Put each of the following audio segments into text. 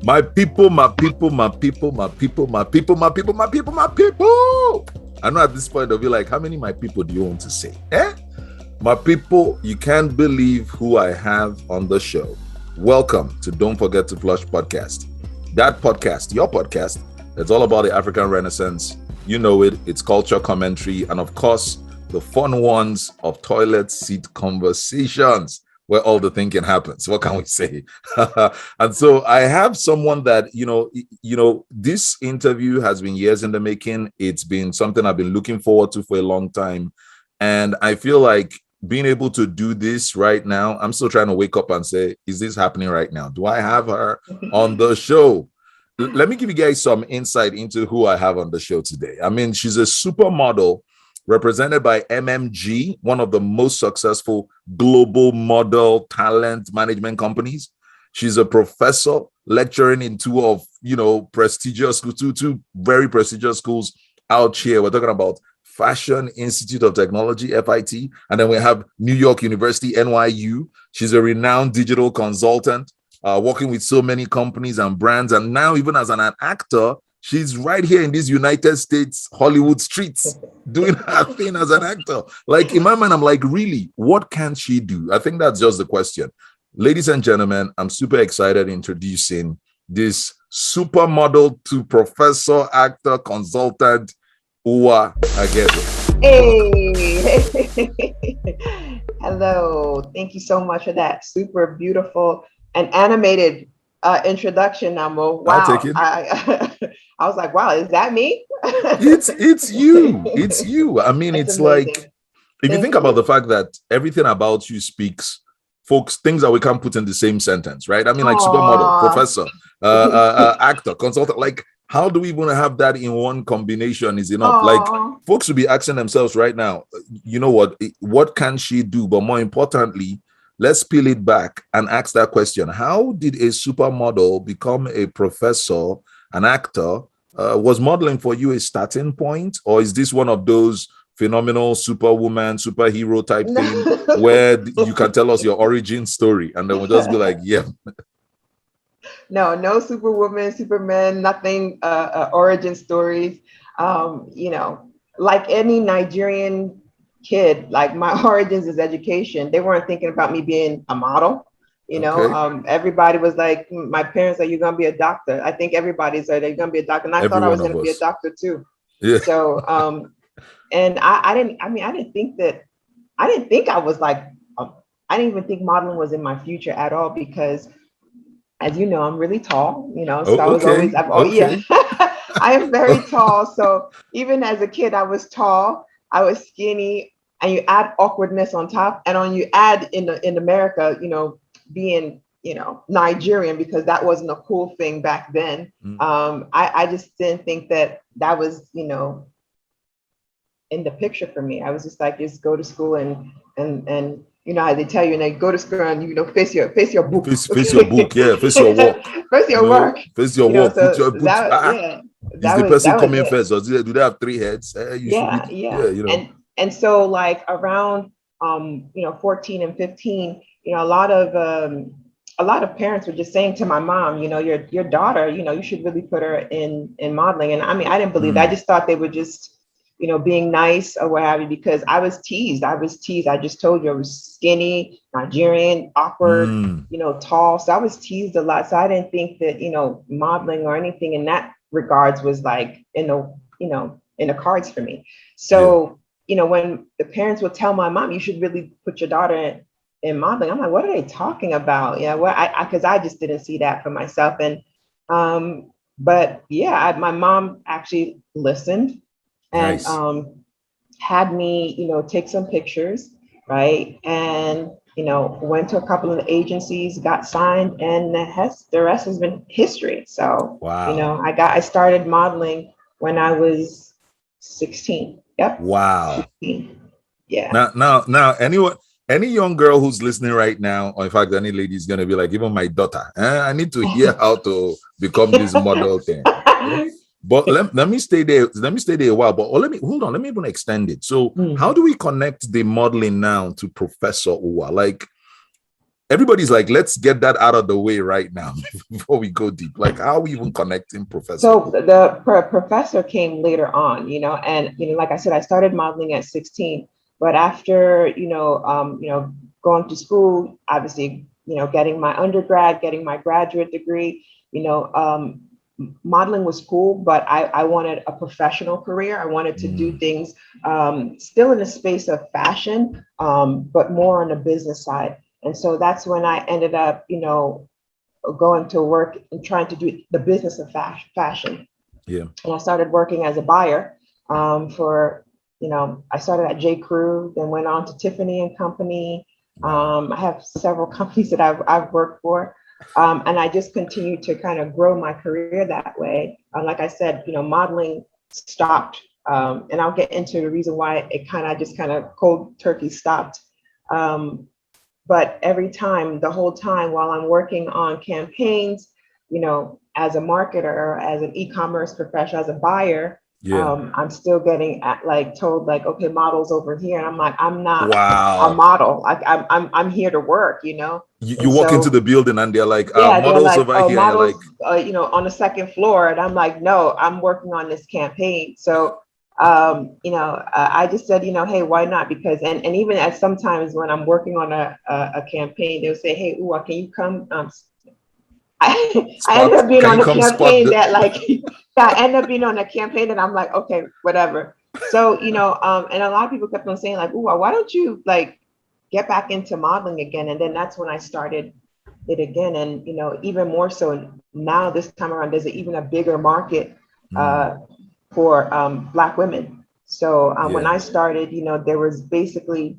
My people, my people, my people, my people, my people, my people, my people, my people. I know at this point they'll be like, how many my people do you want to say? My people, you can't believe who I have on the show. Welcome to Don't Forget to Flush podcast. That podcast, your podcast, it's all about the African Renaissance. You know it, it's culture commentary, and of course, the fun ones of toilet seat conversations where all the thinking happens. What can we say? And so I have someone that, this interview has been years in the making. It's been something I've been looking forward to for a long time. And I feel like being able to do this right now, I'm still trying to wake up and say, is this happening right now? Do I have her on the show? Let me give you guys some insight into who I have on the show today. I mean, she's a supermodel represented by MMG, one of the most successful global model talent management companies. She's a professor lecturing in two prestigious schools, two very prestigious schools out here. We're talking about Fashion Institute of Technology, FIT, and then we have New York University, NYU. She's a renowned digital consultant, working with so many companies and brands. And now, even as an actor, she's right here in these United States Hollywood streets doing her thing as an actor. Like, in my mind, I'm like, really, what can she do? I think that's just the question. Ladies and gentlemen, I'm super excited introducing this supermodel to professor, actor, consultant, Uwa Aghedo. Hey, hello. Thank you so much for that super beautiful and animated introduction, Namo. I'll take Wow. it. I was like, wow, is that me? It's you. It's you. I mean, It's it's amazing. like, if you Thank think about you. the fact that everything about you speaks, folks, things that we can't put in the same sentence, right? I mean, like supermodel, Aw. professor, actor, consultant. Like, how do we even have that in one combination is enough? Like, Aw. folks will be asking themselves right now, you know what can she do? But more importantly, let's peel it back and ask that question. How did a supermodel become a professor, an actor? Was modeling for you a starting point, or is this one of those phenomenal superwoman, superhero type thing where you can tell us your origin story and then we'll just be like, yeah. No superwoman, superman, nothing, origin stories. Like any Nigerian kid, like my origins is education. They weren't thinking about me being a model. Okay. Everybody was like, my parents are, you're going to be a doctor. I think everybody said they're going to be a doctor. And I Every thought I was one going of to be a us. doctor too. Yeah. So, and I didn't think I was like, I didn't even think modeling was in my future at all because, as you know, I'm really tall, so I Oh, was always, okay. yeah, Okay. I am very tall. So even as a kid, I was tall, I was skinny, and you add awkwardness on top, and on you add in America, being, Nigerian, because that wasn't a cool thing back then. I just didn't think that was, in the picture for me. I was just like, just go to school and how they tell you, and go to school and face your book, Face your book, yeah, face your work, face your work, face your work, put So your put that, yeah, is the person that was coming it. first, or do they have three heads? You should be, Yeah. yeah. And so like around 14 and 15, a lot of parents were just saying to my mom, your daughter, you should really put her in modeling. And I mean, I didn't believe that. I just thought they were just, being nice or what have you, because I was teased. I just told you I was skinny, Nigerian, awkward, tall. So I was teased a lot. So I didn't think that, modeling or anything in that regards was like in the cards for me. So, when the parents would tell my mom, you should really put your daughter in modeling, I'm like, what are they talking about? Yeah, well, because I just didn't see that for myself. And but yeah, my mom actually listened and Nice. had me, take some pictures, right? And went to a couple of agencies, got signed, and the rest has been history. So Wow. I started modeling when I was 16. Yep. Wow. 16. Yeah. Now, any young girl who's listening right now, or in fact, any lady is gonna be like, even my daughter, I need to hear how to become this model thing. But let me stay there. Let me stay there a while. But let me hold on. Let me even extend it. So, how do we connect the modeling now to Professor Uwa? Like, everybody's like, let's get that out of the way right now before we go deep. Like, how are we even connecting professor? So the professor came later on, and like I said, I started modeling at 16. But after going to school, obviously, getting my undergrad, getting my graduate degree, modeling was cool, but I wanted a professional career. I wanted to do things still in the space of fashion, but more on the business side. And so that's when I ended up, going to work and trying to do the business of fashion. Yeah. And I started working as a buyer for, I started at J. Crew, then went on to Tiffany and Company. I have several companies that I've worked for. And I just continued to kind of grow my career that way. Like I said, modeling stopped. And I'll get into the reason why it kind of cold turkey stopped. But every time, the whole time while I'm working on campaigns, as a marketer, as an e-commerce professional, as a buyer, I'm still getting told okay, models over here. And I'm like, I'm not a model. Like I'm here to work, You walk into the building and they're like, models they're over here. Models, on the second floor. And I'm like, no, I'm working on this campaign. So I just said, hey, why not? Because, and even at sometimes when I'm working on a campaign, they'll say, hey, Uwa, can you come? I ended up being on a campaign that I ended up being on a campaign that I'm like, okay, whatever. So, and a lot of people kept on saying Uwa, why don't you get back into modeling again? And then that's when I started it again. And, even more so now this time around, there's even a bigger market, for Black women. So when I started, there was basically,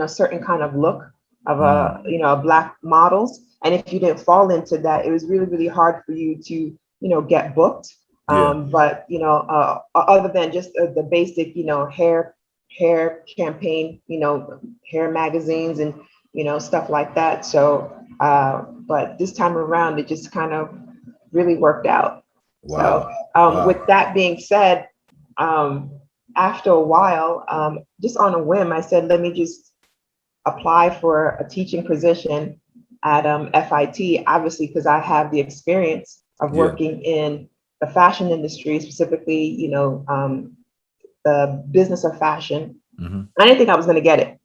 certain kind of look of Black models. And if you didn't fall into that, it was really, really hard for you to, get booked. But, other than just the basic, hair campaign, hair magazines and, stuff like that. So, but this time around, it just kind of really worked out. Wow. So with that being said, after a while, just on a whim, I said, let me just apply for a teaching position at FIT, obviously, because I have the experience of working in the fashion industry, specifically, the business of fashion. I didn't think I was going to get it.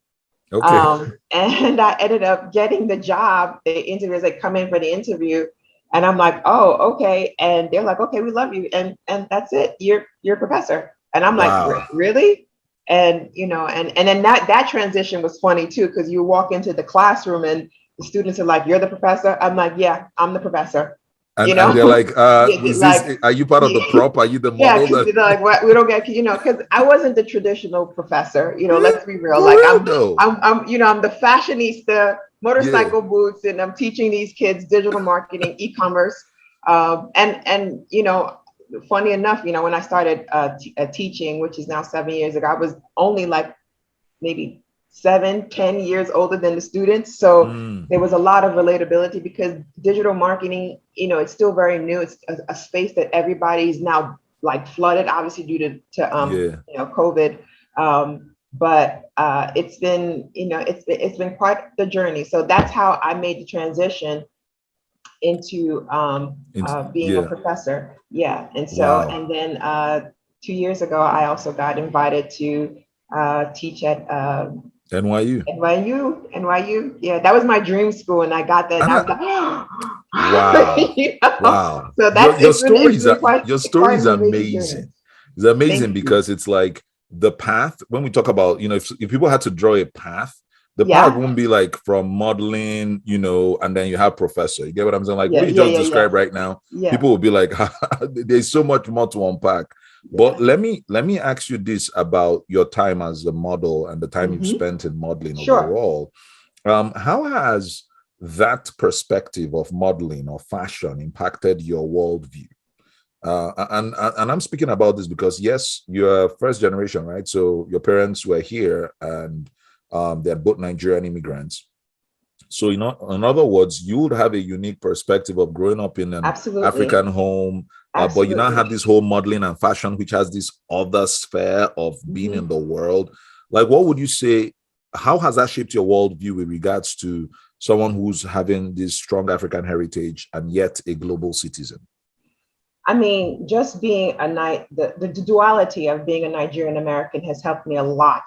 Okay. And I ended up getting the job. The interviewers come in for the interview. And I'm like, oh, okay. And they're like, okay, we love you. And that's it. You're a professor. And I'm like, really? And, and then that transition was funny too, because you walk into the classroom and the students are like, you're the professor. I'm like, yeah, I'm the professor. And they're like, are you part of the prop? Are you the model? Yeah, because like, we don't get, because I wasn't the traditional professor, let's be real. I'm the fashionista, motorcycle boots, and I'm teaching these kids digital marketing, e-commerce. And funny enough, when I started teaching, which is now 7 years ago, I was only maybe 7-10 years older than the students. So there was a lot of relatability because digital marketing, it's still very new. It's a space that everybody's now flooded, obviously due to COVID. But it's been, it's been quite the journey. So that's how I made the transition into being a professor. Yeah. And so, and then 2 years ago, I also got invited to teach at NYU. Yeah, that was my dream school, and I got that. And I was like, wow, wow. So that's your stories are amazing. It's amazing because it's like the path. When we talk about, if people had to draw a path, the path won't be from modeling, and then you have professor. You get what I'm saying? What you just described right now, people will be like, there's so much more to unpack. But let me ask you this about your time as a model and the time you've spent in modeling overall. How has that perspective of modeling or fashion impacted your worldview? And I'm speaking about this because yes, you're first generation, right? So your parents were here and they're both Nigerian immigrants. So, in other words, you would have a unique perspective of growing up in an African home, but you now have this whole modeling and fashion, which has this other sphere of being in the world. What would you say, how has that shaped your worldview with regards to someone who's having this strong African heritage and yet a global citizen? I mean, just being the duality of being a Nigerian American has helped me a lot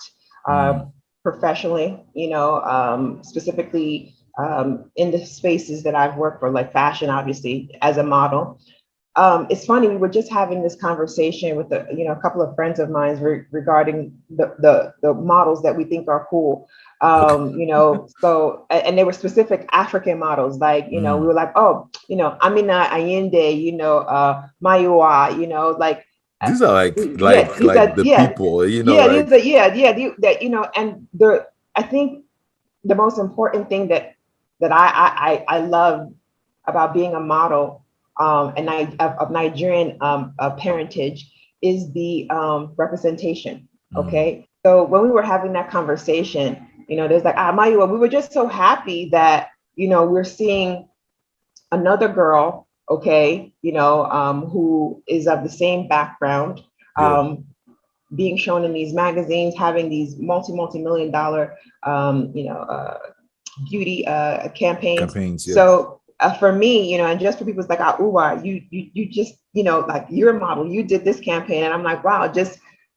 professionally, specifically in the spaces that I've worked for, like fashion, obviously, as a model. It's funny, we were just having this conversation with a couple of friends of mine regarding the models that we think are cool. So, and they were specific African models, like, we were like, oh, Amina Ayende, Mayua, like, these are like the people, and I think the most important thing that I love about being a model of Nigerian parentage is the representation. Okay, so when we were having that conversation, there's like Mayua, we were just so happy that we're seeing another girl, okay, who is of the same background, being shown in these magazines, having these multi-million dollar, beauty campaigns. Yeah. So for me, and just for people, it's like, Uwa, you just, like, you're a model, you did this campaign. And I'm like, wow,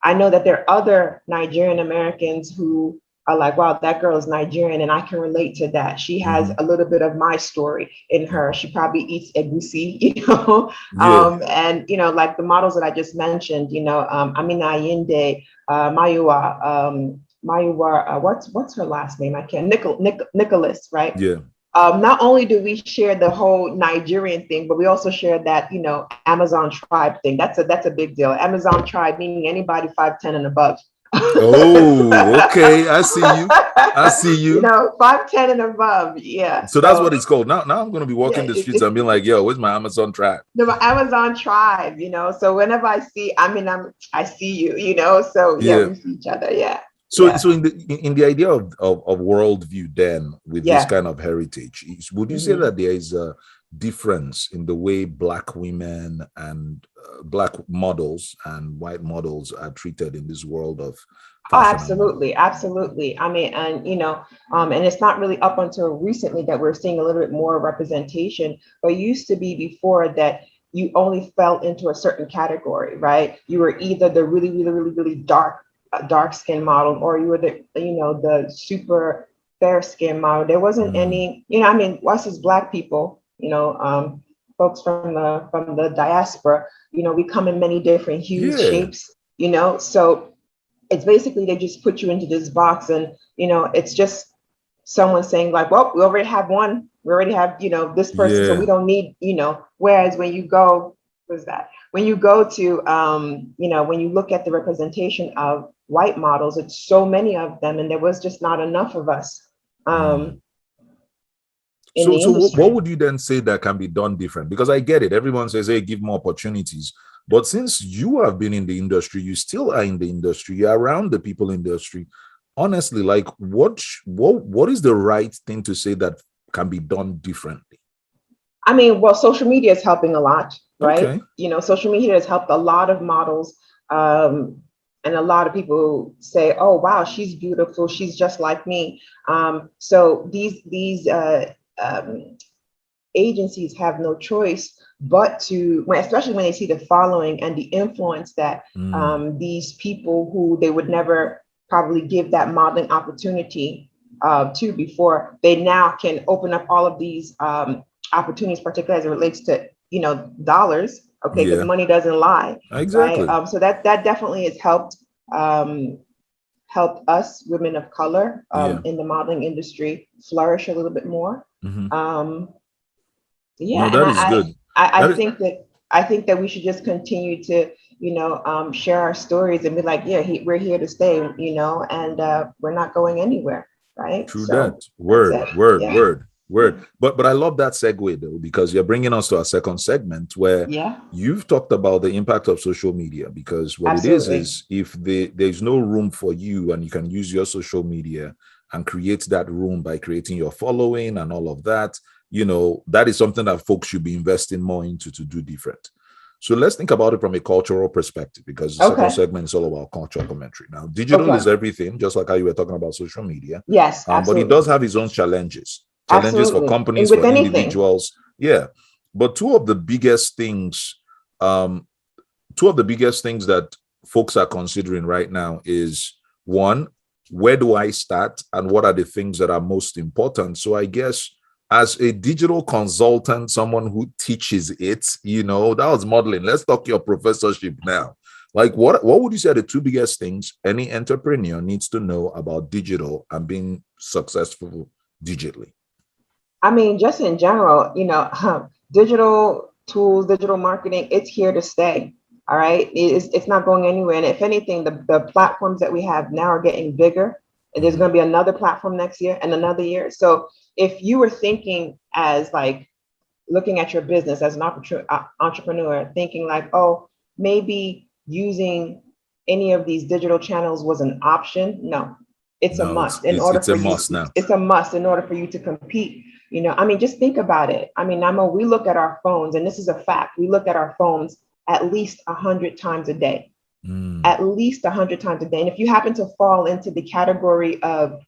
I know that there are other Nigerian Americans who are like, wow, that girl is Nigerian and I can relate to that. She has a little bit of my story in her. She probably eats egusi, and, like the models that I just mentioned, Amina Ayinde, Mayua, what's her last name? I can't, Nicholas, right? Yeah. Not only do we share the whole Nigerian thing, but we also share that, Amazon tribe thing. That's a big deal. Amazon tribe, meaning anybody 5'10" and above. Oh, okay. I see you. 5'10" and above. Yeah. So that's what it's called. Now I'm going to be walking the streets and being like, yo, where's my Amazon tribe? The Amazon tribe, so whenever I see, I see you, so we see each other. Yeah. So in the idea of worldview, then, with this kind of heritage, would you say that there is a difference in the way Black women and Black models and white models are treated in this world of fashion? Oh, absolutely. I mean, and and it's not really up until recently that we're seeing a little bit more representation, but it used to be before that you only fell into a certain category, right? You were either the really, really, really, really dark skin model, or you were the super fair skin model. There wasn't any, us as Black people, folks from the diaspora, we come in many different hues, shapes, so it's basically, they just put you into this box, and it's just someone saying like, well, we already have one, we already have this person, so we don't need, whereas when you go, when you go to when you look at the representation of white models, it's so many of them, and there was just not enough of us in the industry. What would you then say that can be done different? Because I get it, everyone says, hey, give more opportunities, but since you have been in the industry, you still are in the industry, you're around the people in the industry, honestly, like what is the right thing to say that can be done differently? I mean, well, social media is helping a lot, right? Okay. Social media has helped a lot of models, and a lot of people say, oh, wow, she's beautiful, she's just like me. So these agencies have no choice but to, especially when they see the following and the influence that these people who they would never probably give that modeling opportunity to before, they now can open up all of these opportunities, particularly as it relates to dollars, because money doesn't lie. Exactly. Right? So that definitely has helped us women of color in the modeling industry flourish a little bit more. No, that is good. I think that we should just continue to share our stories and be like, we're here to stay, and we're not going anywhere, right? True that. Word. But I love that segue though, because you're bringing us to our second segment where you've talked about the impact of social media, because what it is if there's no room for you, and you can use your social media and create that room by creating your following and all of that, that is something that folks should be investing more into to do different. So let's think about it from a cultural perspective, because the second segment is all about cultural commentary. Now, digital is everything, just like how you were talking about social media. Yes, absolutely. But it does have its own challenges. challenges for Absolutely. And companies, with for anything. individuals. Yeah. But two of the biggest things that folks are considering right now is, one, where do I start and what are the things that are most important? So I guess as a digital consultant, someone who teaches it, that was modeling. Let's talk your professorship now. Like what would you say are the two biggest things any entrepreneur needs to know about digital and being successful digitally? I mean, just in general, digital tools, digital marketing, it's here to stay. All right. It's not going anywhere. And if anything, the platforms that we have now are getting bigger. And there's going to be another platform next year and another year. So if you were thinking as like looking at your business as an entrepreneur, thinking like, oh, maybe using any of these digital channels was an option. No, it's a No, must in order it's a for you. must now. It's a must in order for you to compete. I mean, just think about it. I mean, we look at our phones, and this is a fact. We look at our phones at least 100 times a day, at least 100 times a day. And if you happen to fall into the category of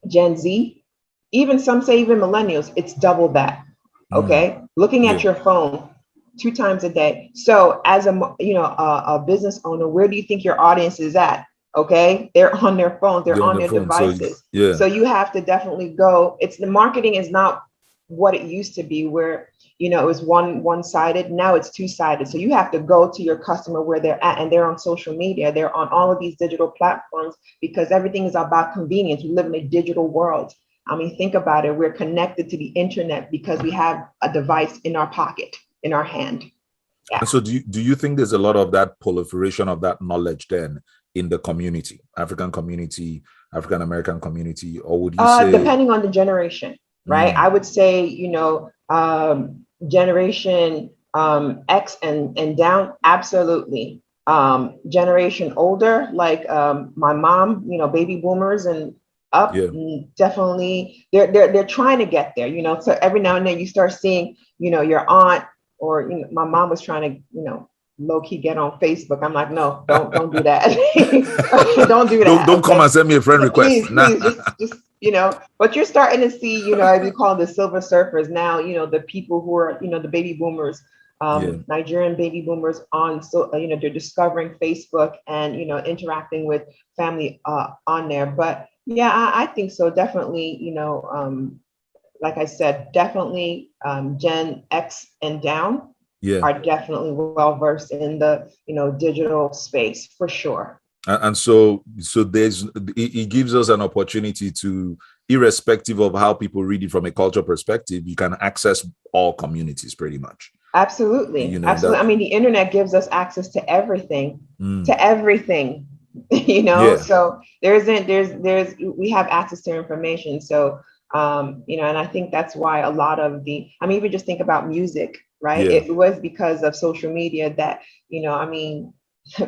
Gen Z, even some say even millennials, it's double that. Okay, looking at Yeah. your phone 2 times a day. So as a business owner, where do you think your audience is at? Okay, they're on their phones, they're They're on on the their phone. So devices. yeah. So you have to definitely go. It's the marketing is not what it used to be, where it was one-sided. Now it's two-sided. So you have to go to your customer where they're at, and they're on social media. They're on all of these digital platforms because everything is about convenience. We live in a digital world. I mean, think about it. We're connected to the internet because we have a device in our pocket, in our hand. Yeah. And so do you think there's a lot of that proliferation of that knowledge then in the community, African community, African American community, or would you say Depending on the generation, right? I would say, generation X and down, absolutely. Generation older, like my mom, baby boomers and up, yeah, definitely they're trying to get there, so every now and then you start seeing, your aunt or my mom was trying to, low key get on Facebook. I'm like, no, don't do that. Don't do that. don't come Okay. and send me a friend request. Please, Nah. please, just but you're starting to see, as you call the silver surfers now, the people who are, the baby boomers, Yeah. Nigerian baby boomers on, so, they're discovering Facebook and, interacting with family on there. But yeah, I think so. Definitely, like I said, definitely Gen X and down Yeah. are definitely well versed in the, digital space for sure. And so it gives us an opportunity to, irrespective of how people read it from a culture perspective, you can access all communities pretty much. Absolutely. That. Absolutely. I mean, the internet gives us access to everything, to everything, Yeah. so we have access to information. So, and I think that's why a lot of I mean, even just think about music, right? Yeah. It was because of social media that, I mean,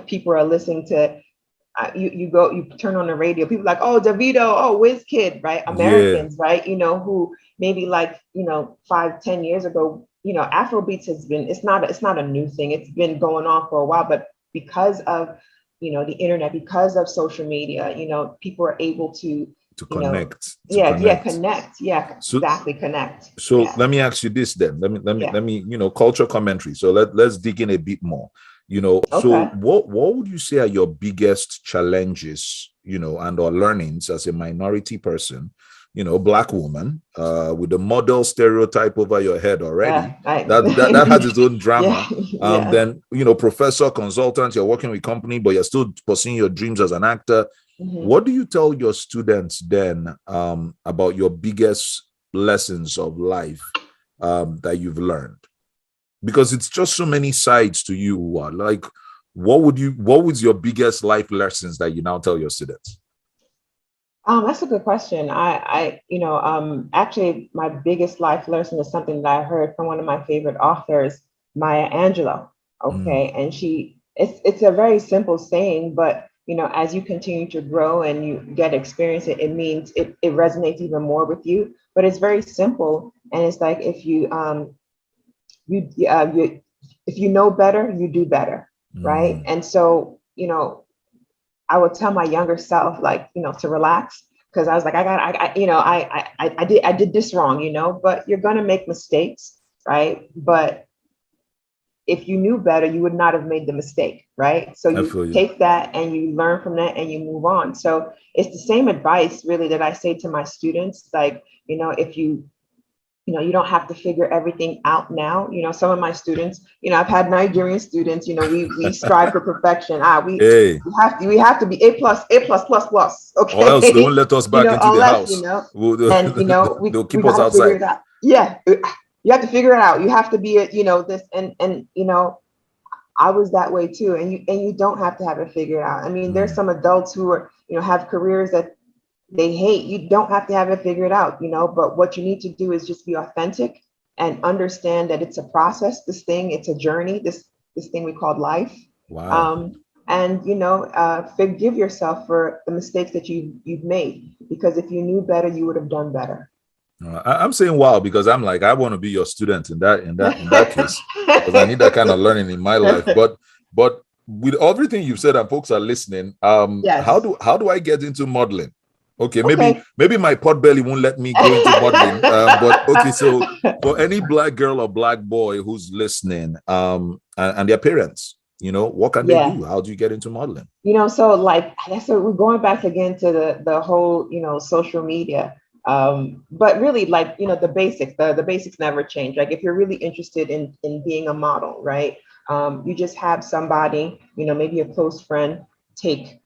people are listening to, you turn on the radio, people like, oh, Davido, oh, WizKid, right? Yeah. Americans, right? Who maybe like, 5-10 years ago, Afrobeats it's not a new thing. It's been going on for a while, but because of, the internet, because of social media, people are able to connect. Connect. Yeah, exactly. Connect. So Yeah. let me ask you this then. Yeah. Let me, culture commentary. So let's dig in a bit more. So Okay. what would you say are your biggest challenges, and or learnings as a minority person, Black woman, with the model stereotype over your head already? That has its own drama. Yeah. Then, professor, consultant, you're working with company, but you're still pursuing your dreams as an actor. What do you tell your students then about your biggest lessons of life that you've learned? Because it's just so many sides to you. Like, what was your biggest life lessons that you now tell your students? That's a good question. Actually, my biggest life lesson is something that I heard from one of my favorite authors, Maya Angelou. Okay, and it's a very simple saying, but as you continue to grow and you get experience, it means it resonates even more with you. But it's very simple, and it's like if if you know better, you do better, right? And so I would tell my younger self, like, to relax, because I was like, I did this wrong, but you're going to make mistakes, right? But if you knew better, you would not have made the mistake, right? So I you feel you. take that and you learn from that and you move on. So it's the same advice really that I say to my students, like, if you don't have to figure everything out now. Some of my students, I've had Nigerian students, we strive for perfection. Hey, We have to be A plus, A plus plus plus. or else they won't Okay. let us back into the Unless, house. and They'll we keep us got to figure outside. it out. Yeah. You have to figure it out. You have to be this and I was that way too. And you don't have to have it figured out. I mean, there's some adults who are, have careers that they hate. You don't have to have it figured out, but what you need to do is just be authentic and understand that it's a process. It's a journey, this thing we call life. Wow. And forgive yourself for the mistakes that you've made, because if you knew better, you would have done better. I'm saying wow because I'm like, I want to be your student in that case, because I need that kind of learning in my life. But with everything you've said and folks are listening, how Yes. do I get into modeling? Okay, maybe Okay. my pot belly won't let me go into modeling. But okay, so for any black girl or black boy who's listening, and their parents, what can they Yeah. do? How do you get into modeling? So like that's what we're going back again to the whole, social media. But really, like, the basics, the basics never change. Like if you're really interested in being a model, right? You just have somebody, maybe a close friend, take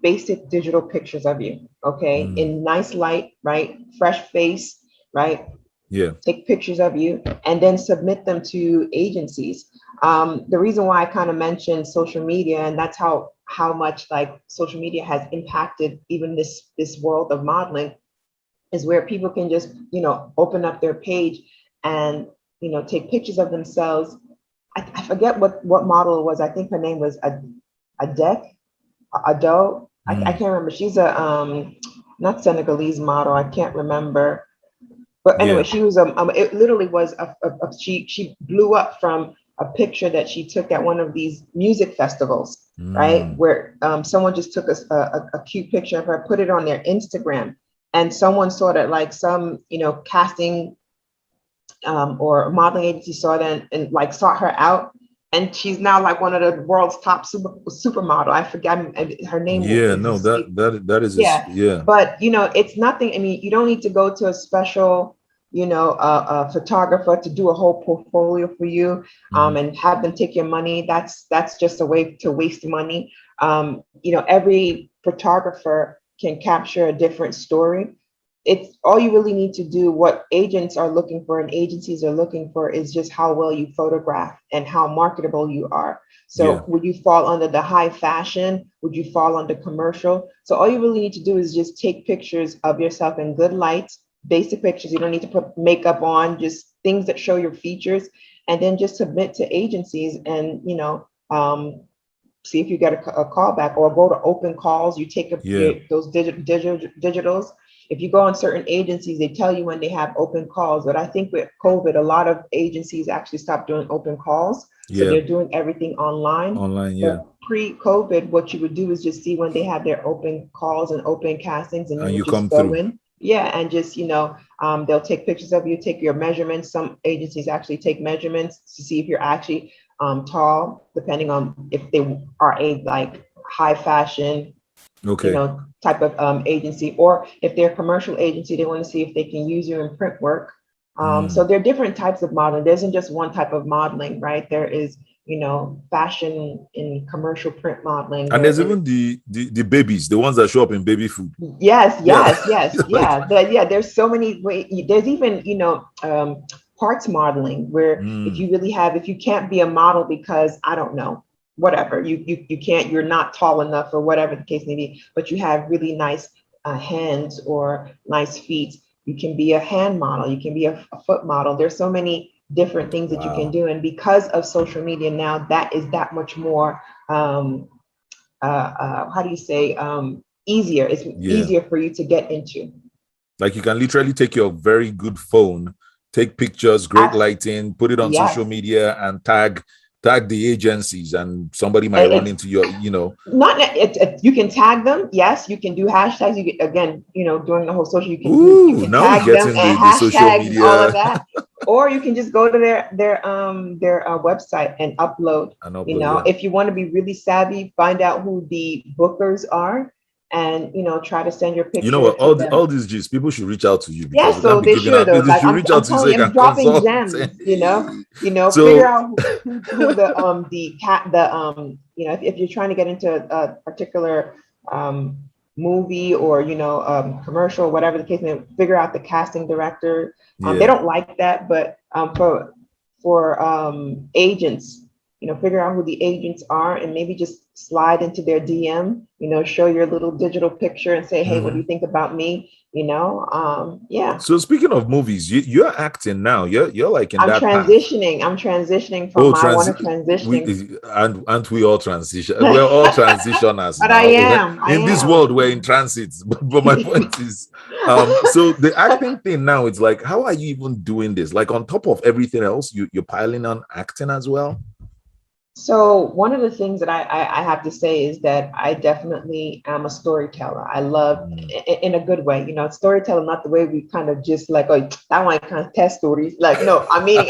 basic digital pictures of you, okay, in nice light, right? Fresh face, right? Yeah. Take pictures of you and then submit them to agencies. The reason why I kind of mentioned social media, and that's how much like social media has impacted even this world of modeling, is where people can just open up their page and take pictures of themselves. I forget what model it was. I think her name was Ado. I can't remember. She's a not Senegalese model. I can't remember. But anyway, Yeah. she was it literally was she blew up from a picture that she took at one of these music festivals, right? Where someone just took a cute picture of her, put it on their Instagram, and someone saw that, like some casting or modeling agency saw that and like sought her out, and she's now like one of the world's top supermodel. I forgot her name Yeah, is no, escaping me. that is Yeah, yeah. but it's nothing. I mean, you don't need to go to a special, a photographer to do a whole portfolio for you, and have them take your money. That's just a way to waste money. Every photographer can capture a different story. It's all you really need to do. What agents are looking for and agencies are looking for is just how well you photograph and how marketable you are. Yeah. So would you fall under the high fashion? Would you fall under commercial? So all you really need to do is just take pictures of yourself in good light, basic pictures. You don't need to put makeup on, just things that show your features, and then just submit to agencies and, see if you get a call back, or go to open calls. You take Yeah. those digitals. If you go on certain agencies, they tell you when they have open calls. But I think with COVID, a lot of agencies actually stopped doing open calls. So Yeah. they're doing everything online. Online, yeah. But pre-COVID, what you would do is just see when they have their open calls and open castings, and you And you would just come go through. in. Yeah, and just, they'll take pictures of you, take your measurements. Some agencies actually take measurements to see if you're actually tall, depending on if they are a like high fashion, Okay. type of agency, or if they're a commercial agency, they want to see if they can use you in print work. So there are different types of modeling. There isn't just one type of modeling, right? There is, fashion in commercial print modeling. And There there's is, even the babies, the ones that show up in baby food. yes, Yeah. yes, yes, Like, yeah. Yeah, there's so many ways. There's even, parts modeling, where if you can't be a model because, I don't know, whatever, you can't, you're not tall enough or whatever the case may be, but you have really nice hands or nice feet, you can be a hand model, you can be a foot model. There's so many different things that you can wow. do. And because of social media now, that is that much more, how do you say, easier. It's Yeah. easier for you to get into. Like you can literally take your very good phone, take pictures, great Abs- lighting, put it on social yes, media and tag tag the agencies, and somebody might run into your, not you can tag them. Yes, you can do hashtags. You can, again, during the whole social, you Ooh, can now we tag get them in and the social hashtag and all media of that, or you can just go to their website and upload. and upload. Yeah. If you want to be really savvy, find out who the bookers are, and try to send your You know picture what? to them. All these G's, people should reach out to you, Yeah, because we so can't be they giving should out. though. They Like should reach out I'm to you so telling you you, I'm can dropping consult. gems. Figure So out who the cat if you're trying to get into a particular movie or commercial, whatever the case may be, figure out the casting director. They yeah, don't like that, but for agents, figure out who the agents are and maybe just slide into their DM, show your little digital picture and say, hey, what do you think about me? Yeah. So speaking of movies, you're acting now. You're like in I'm that path. transitioning. I'm transitioning from Oh, my I want to transitioning. and aren't we all transition? We're all But transitioners I now. am. I In this am. world, we're in transit. But my point is, so the acting thing now, it's like, how are you even doing this? Like on top of everything else, you're piling on acting as well. So one of the things that I have to say is that I definitely am a storyteller. I love, in a good way, storyteller, not the way we kind of just like, oh, that one kind of test stories. Like, no, I mean,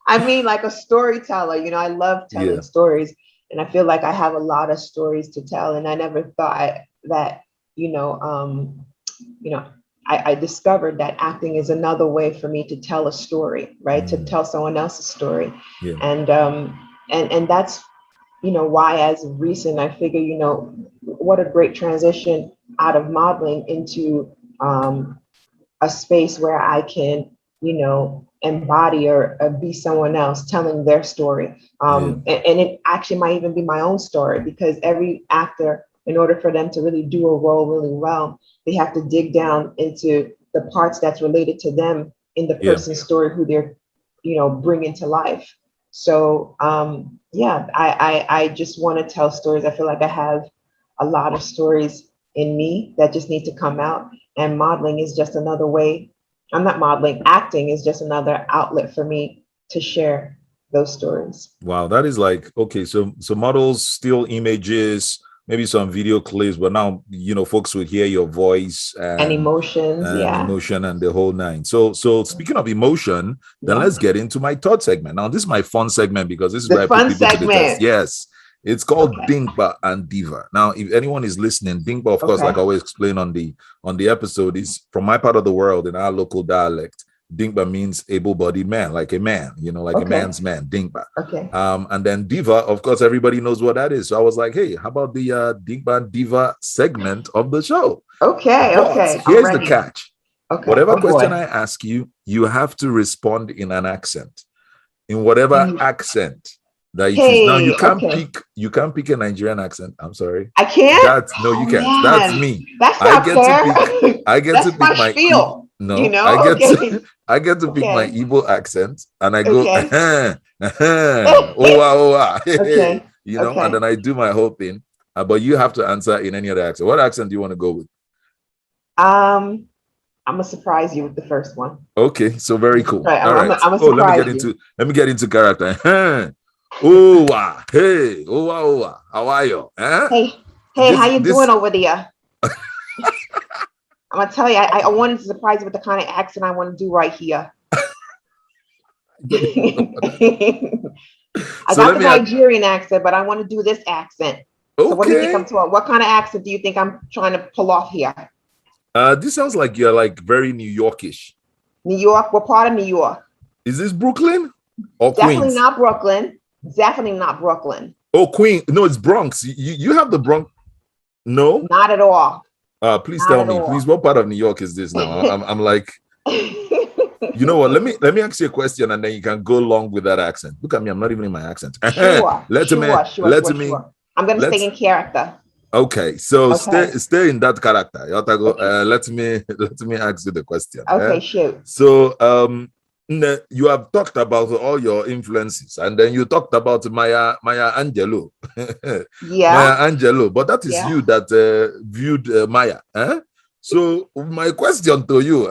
I mean like a storyteller. I love Yeah, telling stories, and I feel like I have a lot of stories to tell. And I never thought that, you know, you know, I discovered that acting is another way for me to tell a story, right? To tell someone else's story, yeah, and that's why as recent I figure what a great transition out of modeling into a space where I can embody or be someone else telling their story, yeah, and it actually might even be my own story, because every actor, in order for them to really do a role really well, they have to dig down into the parts that's related to them in the yeah. person's story who they're bringing to life. So yeah, I just want to tell stories. I feel like I have a lot of stories in me that just need to come out, and modeling is just another way. I'm not modeling, acting is just another outlet for me to share those stories. Wow, that is like, okay, so models, still images, maybe some video clips, but now folks will hear your voice And and emotions, yeah. emotion and the whole nine. So speaking of emotion, then Yeah. let's get into my third segment. Now, this is my fun segment because this is The where I put fun people to the test. segment. Yes. It's called Okay. Dingba and Diva. Now, if anyone is listening, Dingba, of course, like I Okay. always explain on the episode, is from my part of the world in our local dialect. Dingba means able-bodied man, like a man, like a Okay. man's man, Dingba. Okay. And then Diva, of course, everybody knows what that is. So I was like, hey, how about the Dingba and Diva segment of the show? Okay. But Okay. I'm here's the ready. catch. Okay. Whatever Oh question I boy. ask you, you have to respond in an accent, in whatever accent that you choose. Now Hey. Okay. you can't pick a Nigerian accent. I'm sorry. I can't. That's no, you Oh can't. That's man, me. that's I not get to fair. pick. I get to That's pick my my spiel. no. Okay. I get to pick my Okay. Igbo accent, and I go Okay. oh wow, oh wow, Okay. and Okay. then I do my whole thing. But you have to answer in any other accent. What accent do you want to go with? I'm gonna surprise you with the first one. Okay, so very cool. Right. All I'm right. gonna Oh, surprise you. let me get into character. Oh wow, hey, oh wow, oh wow. How are you? Hey, hey, how This you doing this over there? I'm gonna tell you, I wanted to surprise you with the kind of accent I want to do right here. I so got let the me ask, Nigerian accent, but I want to do this accent. So what do you think I'm okay. talking? What kind of accent do you think I'm trying to pull off here? This sounds like you're like very New Yorkish. New York? What part of New York? Is this Brooklyn or Definitely Queens? not Brooklyn. Definitely not Brooklyn. Oh, Queen. No, it's Bronx. You have the Bronx. No? Not at all. Please Not tell at me, please, all. what part of New York is this now? I'm like, you know what? Let me ask you a question, and then you can go along with that accent. Look at me, I'm not even in my accent. Sure, let me sure, sure, let sure, me sure. I'm gonna stay let's in character. okay. So Okay. stay in that character. Okay. Let me ask you the question. Okay, shoot. So you have talked about all your influences, and then you talked about Maya Angelou. Maya Yeah, Angelou, but that is yeah. you that viewed Maya. So my question to you,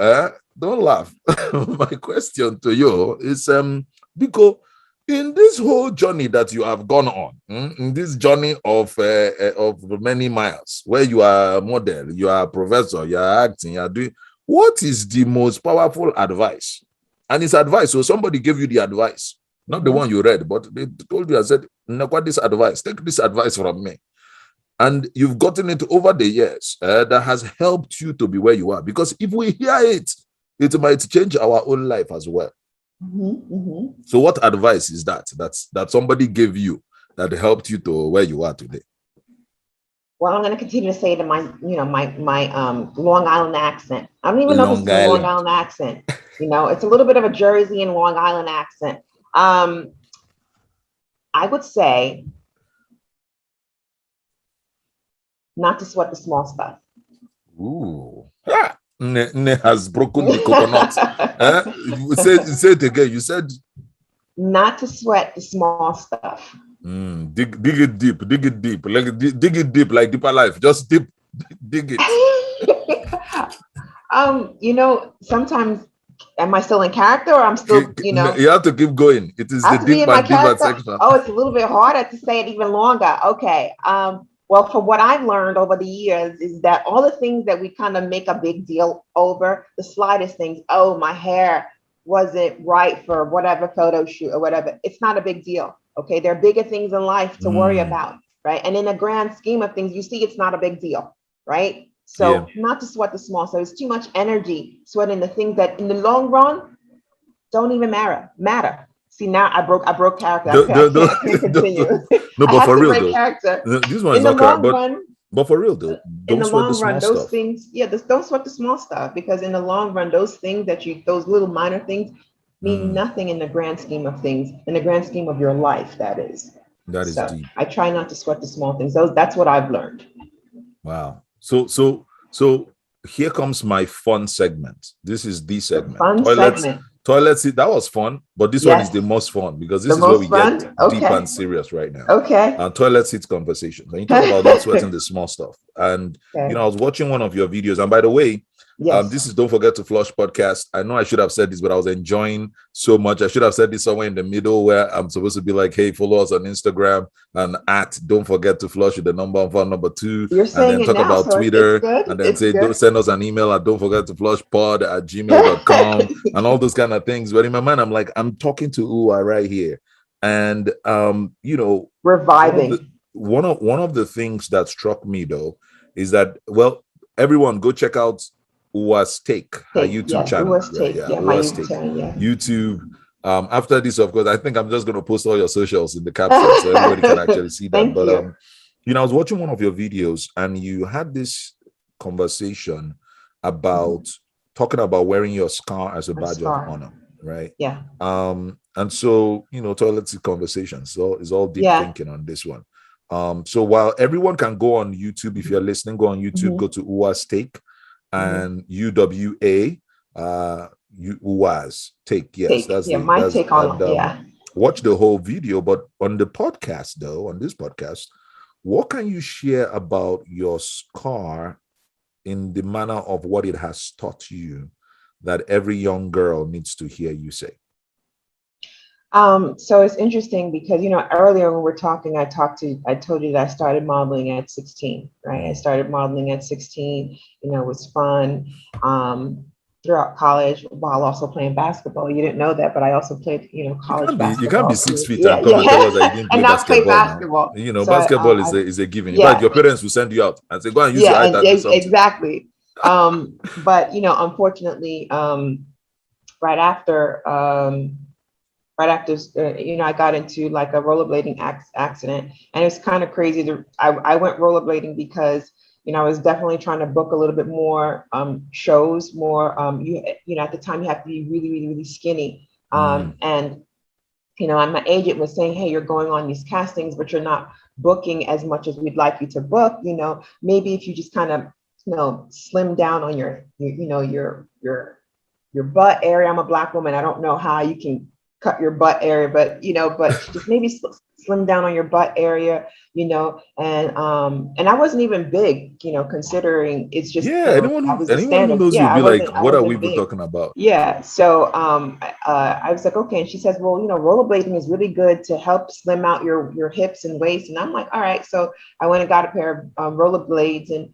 don't laugh. My question to you is, Biko, in this whole journey that you have gone on, in this journey of many miles, where you are a model, you are a professor, you are acting, you are doing, what is the most powerful advice? And it's advice. So somebody gave you the advice, not the one you read, but they told you, I said, what this advice? Take this advice from me. And you've gotten it over the years that has helped you to be where you are. Because if we hear it, it might change our own life as well. So what advice is that somebody gave you that helped you to where you are today? Well, I'm going to continue to say it in my, my Long Island accent. I don't even know if this is a Long Island accent. It's a little bit of a Jersey and Long Island accent. I would say not to sweat the small stuff. Ooh. Ah. Ne has broken the coconut. Say it again. You said not to sweat the small stuff. Dig it deep, dig it deep, dig it deep, like deeper life. Just dig it. Sometimes, am I still in character, or I'm still, You have to keep going. It is the deep and deeper section. Oh, it's a little bit harder to say it even longer. Okay. Well, from what I've learned over the years is that all the things that we kind of make a big deal over, the slightest things, oh, my hair wasn't right for whatever photo shoot or whatever, it's not a big deal. Okay. There are bigger things in life to worry about, right? And in the grand scheme of things, you see it's not a big deal, right? So not to sweat the small. So it's too much energy sweating the things that in the long run don't even matter. See, now I broke character. I can't continue. No, but for real though, character. this one is not correct. But for real though, in the long run, those things, don't sweat the small stuff, because in the long run, those things those little minor things mean nothing in the grand scheme of things, in the grand scheme of your life, that is. That is deep. I try not to sweat the small things. That's what I've learned. Wow. So here comes my fun segment. This is the segment. Toilets, that was fun, but this one is the most fun, because this is where we get deep and serious right now. Okay. Toilet seat conversations. And you talk about not sweating the small stuff. And I was watching one of your videos. And by the way, this is Don't Forget to Flush podcast. I know I should have said this, but I was enjoying so much. I should have said this somewhere in the middle, where I'm supposed to be like, hey, follow us on Instagram and at Don't Forget to Flush with the number 1, number 2. You're saying and then talk now, about Twitter. And then don't send us an email at don't forget to flush pod@gmail.com and all those kind of things. But in my mind, I'm like, I'm talking to Uwa right here. And reviving. One of the things that struck me though is that, well, everyone go check out Uwa's Take, her YouTube channel. Uwa's Take. My YouTube channel, YouTube. After this, of course, I think I'm just going to post all your socials in the caption so everybody can actually see that. But I was watching one of your videos and you had this conversation about talking about wearing your scar as a badge of honor, right? Yeah. And so, toilet seat conversations. So it's all deep thinking on this one. So while everyone can go on YouTube, if you're listening, go on YouTube, go to Uwa's Take and UWA, Uwa's Take. Yes, that's my take on watch the whole video. But on the podcast, though, on this podcast, what can you share about your scar in the manner of what it has taught you that every young girl needs to hear you say? So it's interesting because, earlier when we're talking, I told you that I started modeling at 16, right? I started modeling at 16, it was fun. Throughout college while also playing basketball. You didn't know that, but I also played, college basketball. You can't be 6 feet and come and tell us that you didn't play basketball. So, basketball is a given. In fact, your parents will send you out and say, go and use your iPad. Exactly. But unfortunately, right after I got into like a rollerblading accident, and it's kind of crazy. I went rollerblading because I was definitely trying to book a little bit more shows, more, at the time you have to be really, really, really skinny. And my agent was saying, hey, you're going on these castings, but you're not booking as much as we'd like you to book. Maybe if you just kind of, slim down on your butt area. I'm a Black woman. I don't know how you can cut your butt area, but but just maybe slim down on your butt area, and I wasn't even big, considering it's just, Yeah, that was the anyone who standard. knows you Yeah, will be like, I what are we wasn't even big. talking about? Yeah. So I was like, okay. And she says, well, rollerblading is really good to help slim out your hips and waist. And I'm like, all right. So I went and got a pair of rollerblades, and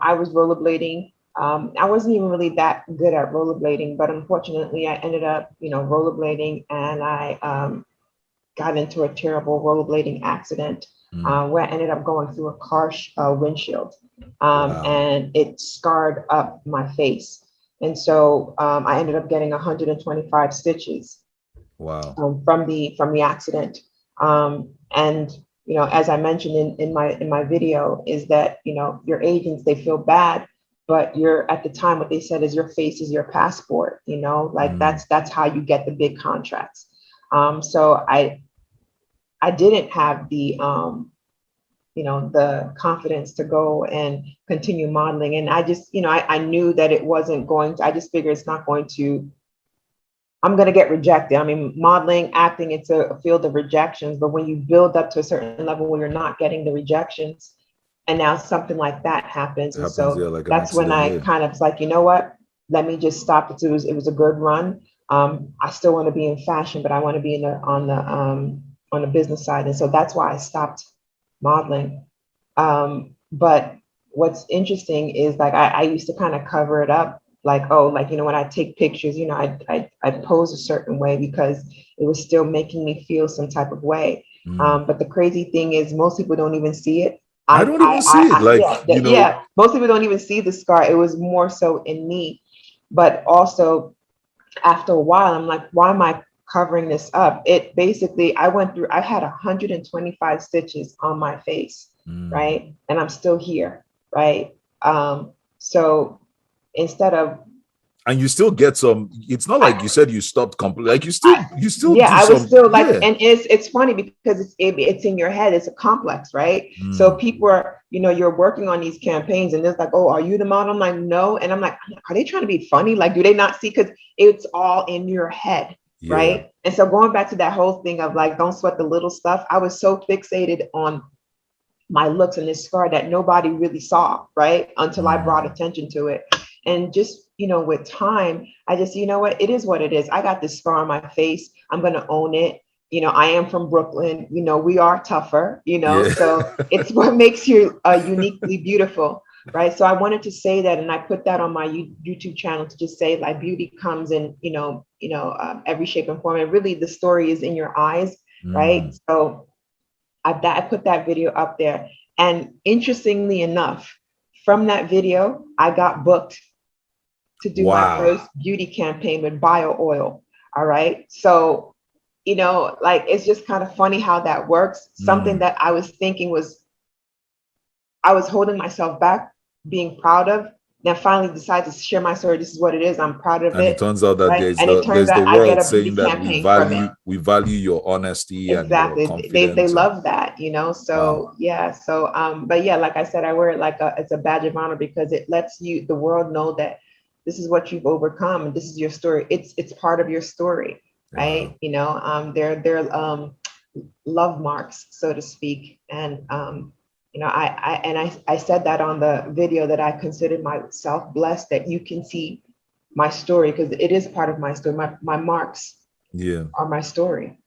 I was rollerblading. I wasn't even really that good at rollerblading, but unfortunately, I ended up, rollerblading, and I got into a terrible rollerblading accident where I ended up going through a car windshield, Wow. and it scarred up my face. And so I ended up getting 125 stitches Wow. from the accident. And as I mentioned in my video, is that your agents, they feel bad, but you're at the time, what they said is your face is your passport. Like that's how you get the big contracts. So I didn't have the the confidence to go and continue modeling. And I just, I knew that it wasn't going to, I just figured it's not going to, I'm going to get rejected. I mean, modeling, acting, it's a field of rejections, but when you build up to a certain level where you're not getting the rejections, and now something like that happens. It And happens, so yeah, like an that's when accident, I yeah. kind of was like, you know what, let me just stop. It was a good run. I still want to be in fashion, but I want to be on the business side. And so that's why I stopped modeling. But what's interesting is, like, I used to kind of cover it up, like, oh, like, when I take pictures, I pose a certain way because it was still making me feel some type of way. But the crazy thing is, most people don't even see it. I don't even see it. Like, Yeah, most people don't even see the scar. It was more so in me. But also, after a while, I'm like, why am I covering this up? It basically, I had 125 stitches on my face, right? And I'm still here, right? So instead of, and you still get some, it's not like I, you said you stopped completely. Like you I still yeah, do I was some, still like, yeah. and it's funny because it's in your head. It's a complex, right? So people are, you're working on these campaigns, and it's like, oh, are you the model? I'm like, no. And I'm like, are they trying to be funny? Like, do they not see? Because it's all in your head, Yeah. right? And so going back to that whole thing of, like, don't sweat the little stuff. I was so fixated on my looks and this scar that nobody really saw, right? Until I brought attention to it. And just, with time, I just, what, it is what it is. I got this scar on my face. I'm going to own it. I am from Brooklyn. We are tougher, Yeah. so it's what makes you uniquely beautiful, right? So I wanted to say that, and I put that on my YouTube channel to just say, like, beauty comes in, every shape and form. And really, the story is in your eyes, right? So I put that video up there. And interestingly enough, from that video, I got booked to do my Wow. first beauty campaign with bio oil. All right. So, like, it's just kind of funny how that works. Something that I was thinking I was holding myself back, being proud of. Then finally decided to share my story. This is what it is. I'm proud of And it it. turns out that Right. And it turns there's the out I get world a beauty saying that campaign from it. we value your honesty and your Exactly. They confidence. And love that, wow. So yeah. So but yeah, like I said, I wear it like it's a badge of honor because it lets the world know that this is what you've overcome and this is your story. It's part of your story, Wow. right? They're love marks, so to speak. And I said that on the video, that I considered myself blessed that you can see my story, because it is part of my story. My marks Yeah. are my story.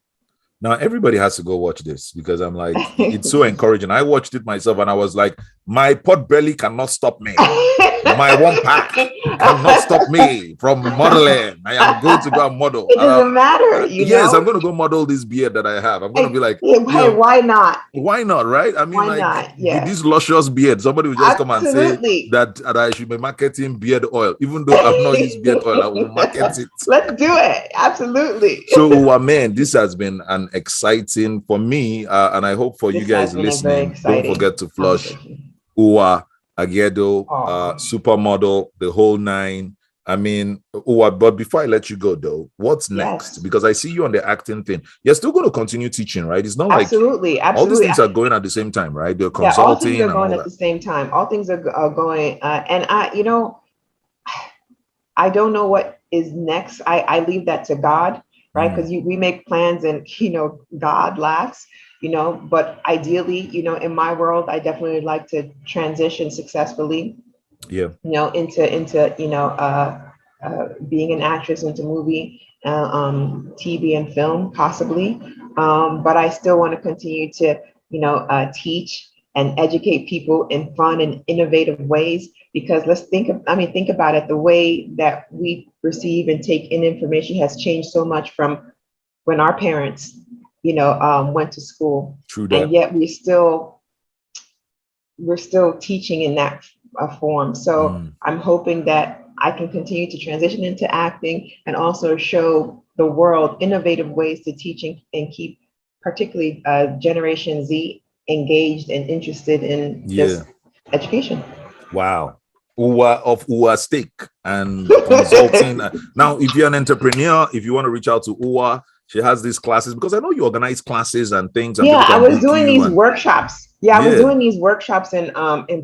Now everybody has to go watch this because I'm like, it's so encouraging. I watched it myself and I was like, my pot belly cannot stop me. My one pack cannot stop me from modeling. I am going to go and model. It doesn't matter, Yes, I'm going to go model this beard that I have. I'm going to be like, Hey, why not? why not, right? I mean, Why like, not? with Yeah, this luscious beard, somebody will just come and say absolutely. that I should be marketing beard oil. Even though I've not used beard oil, I will market it. Let's do it. Absolutely. So, man, this has been an exciting for me, and I hope for you This has guys been a very listening. Don't exciting forget to flush conversation. Uwa Aghedo, Oh, supermodel, the whole nine. I mean, Uwa, but before I let you go, though, what's next? yes. Because I see you on the acting thing. You're still going to continue teaching, right? It's not like Absolutely. all these Absolutely. things are going at the same time, right? They're Yeah, all things consulting are and going all at that. the same time. All things are going. And I don't know what is next. I leave that to God. right? Because we make plans and, God laughs, but ideally, in my world, I definitely would like to transition successfully, into, being an actress, into movie, TV and film, possibly. But I still want to continue to, teach and educate people in fun and innovative ways, because think about it, the way that we receive and take in information has changed so much from when our parents, went to school. True that. And yet we're still teaching in that form. So I'm hoping that I can continue to transition into acting and also show the world innovative ways to teaching and keep particularly Generation Z engaged and interested in this education. Wow. Uwa of Uwa Steak and consulting. Now, if you're an entrepreneur, if you want to reach out to Uwa, she has these classes, because I know you organize classes and things. And I was doing these workshops. I was doing these workshops in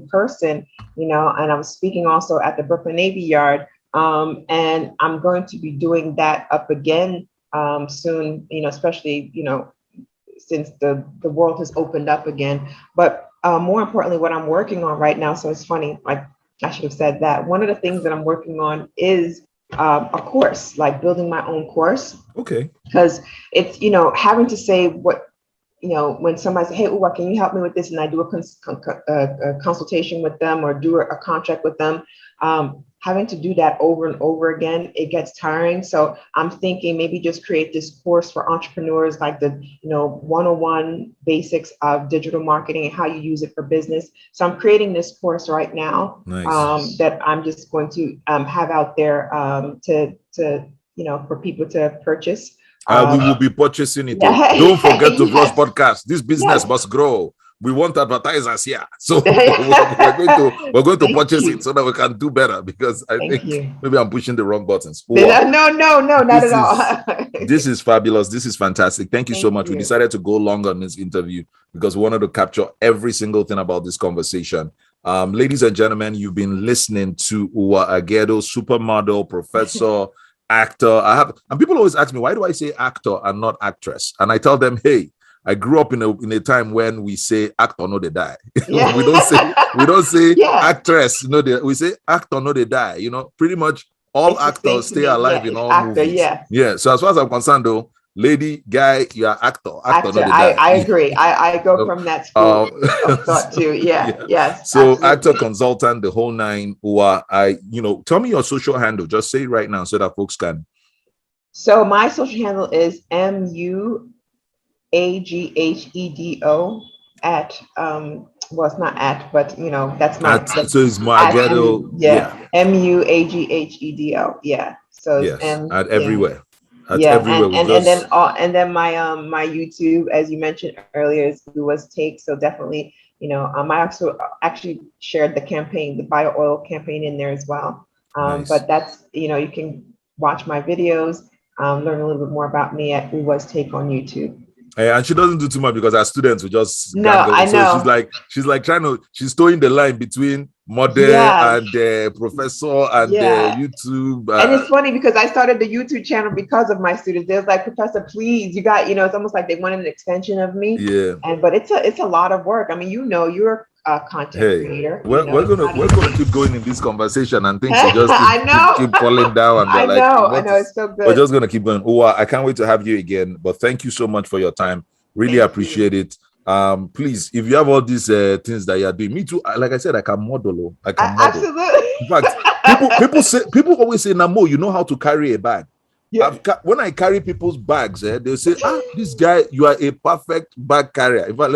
person, and I was speaking also at the Brooklyn Navy Yard. And I'm going to be doing that up again soon, especially, since the world has opened up again. But more importantly, what I'm working on right now, so it's funny, like I should have said that. One of the things that I'm working on is a course, like building my own course. Okay. Because it's, having to say what, when somebody says, hey, Uwa, can you help me with this? And I do a consultation with them or do a contract with them. Having to do that over and over again, it gets tiring. So I'm thinking maybe just create this course for entrepreneurs, like the 101 basics of digital marketing and how you use it for business. So I'm creating this course right now. Nice. That I'm just going to have out there for people to purchase. We will be purchasing it. Don't forget to Flush Podcast. This business must grow. We want advertisers here, so we're going to purchase it so that we can do better. Because I think maybe I'm pushing the wrong buttons. No, not at all. This is fabulous. This is fantastic. Thank you so much. We decided to go long on this interview because we wanted to capture every single thing about this conversation. Ladies and gentlemen, you've been listening to Uwa Aghedo, supermodel, professor, actor. And people always ask me, why do I say actor and not actress? And I tell them, hey, I grew up in a time when we say actor no they die. Yeah. we don't say actress no they, we say actor no they die. Pretty much all actors stay alive in all movies. Yeah. So as far as I'm concerned, though, lady, guy, you are actor. Actor no they die. I agree. I go from that school of thought too. Yeah. Yes. So absolutely. Actor, consultant, the whole nine. Uwa, tell me your social handle. Just say it right now so that folks can. So my social handle is MUAGHEDO at well, it's not at, but that's my so it's Aghedo. MUAGHEDO. Yeah. So yes, at everywhere. Everywhere. And then my YouTube, as you mentioned earlier, is Uwa's Take. So definitely, I also actually shared the campaign, the bio oil campaign in there as well. Nice. But that's, you can watch my videos, learn a little bit more about me at Uwa's Take on YouTube. And she doesn't do too much because our students will just I know. So she's she's towing the line between model and professor and YouTube. And it's funny because I started the YouTube channel because of my students. They're like, Professor, please, you got, it's almost like they wanted an extension of me. Yeah. But it's a lot of work. I mean, you're a content creator. We're gonna keep going in this conversation and things will just keep falling down. And I know, it's so good. We're just gonna keep going. Uwa, I can't wait to have you again. But thank you so much for your time. Really appreciate it. Please, if you have all these things that you're doing, me too. Like I said, I can model. Absolutely. In fact, people always say, Namo, you know how to carry a bag. Yeah. When I carry people's bags, they'll say, this guy, you are a perfect bag carrier. In fact,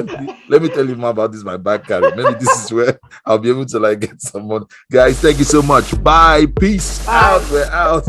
let me tell you more about this, my bag carrier. Maybe this is where I'll be able to get someone. Guys, thank you so much. Bye. Peace. Out. We're out.